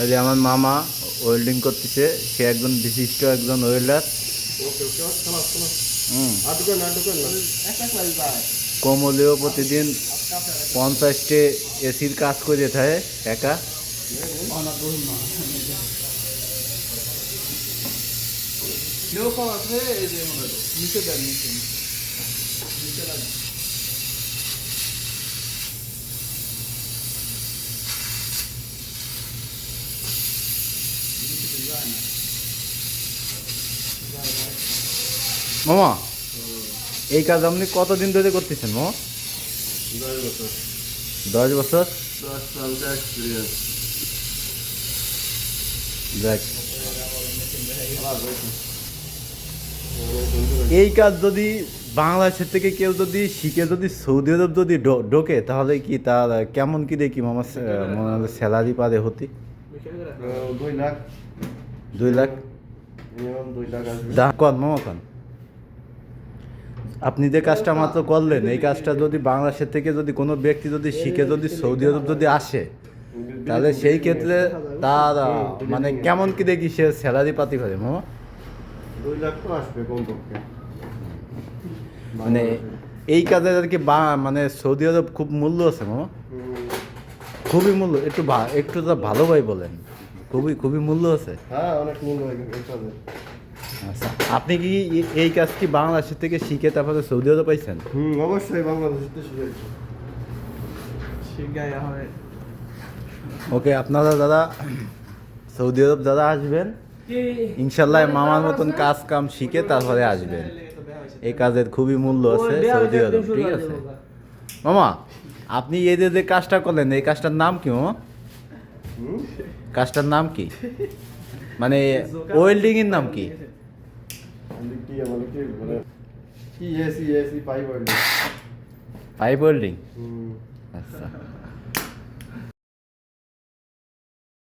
এই যে আমার মামা ওয়েল্ডিং করতেছে, সে একজন বিশিষ্ট একজন ওয়েল্ডার। কমলেও প্রতিদিন 50টে এসির কাজ করে থাকে একা। মামা এই কাজ আপনি কতদিন ধরে করতেছেন মামা? 10 বছর। দেখ, এই কাজ যদি বাংলাদেশের থেকে কেউ যদি শিখে যদি সৌদি আরব যদি ঢোকে, তাহলে কি তার কেমন কি দেখি মামা স্যালারি পারে হতে? 2 লাখ। 2 লাখ? 2 লাখ কন মামা কন। আপনি যে কাজটা মাত্র করলেন, এই কাজটা যদি বাংলাদেশের থেকে যদি কোনো ব্যক্তি যদি শিখে যদি সৌদি আরব যদি আসে, তাহলে সেই ক্ষেত্রে তার মানে কেমন কি দেখি সে স্যালারি পাতি পারে মামা? 2 লাখ তো আসবে কমপক্ষে। মানে এই কাজের আর কি মানে সৌদি আরব খুব মূল্য আছে মামা, খুবই মূল্য। একটু তো ভালো ভাই বলেন, খুবই মূল্য আছে। হ্যাঁ, অনেক মূল্য এই কাজের। আচ্ছা, আপনি কি এই কাজ কি বাংলাদেশের থেকে শিখে তারপরে সৌদি আরব পাইছেন? অবশ্যই বাংলাদেশে শিখেছি। ওকে, আপনারা দাদা সৌদি আরব যারা আসবেন, ইনশাল্লাহ মামার মতন কাজ কাম শিখে তারপরে আসবেন। এই কাজের খুবই মূল্য আছে সৌদি আরব, ঠিক আছে মামা? আপনি এই যে কাজটা করলেন, এই কাজটার নাম কি মামা? কাজটার নাম কি, মানে ওয়েল্ডিং এর নাম কি? Pipe welding. Pipe welding. আচ্ছা।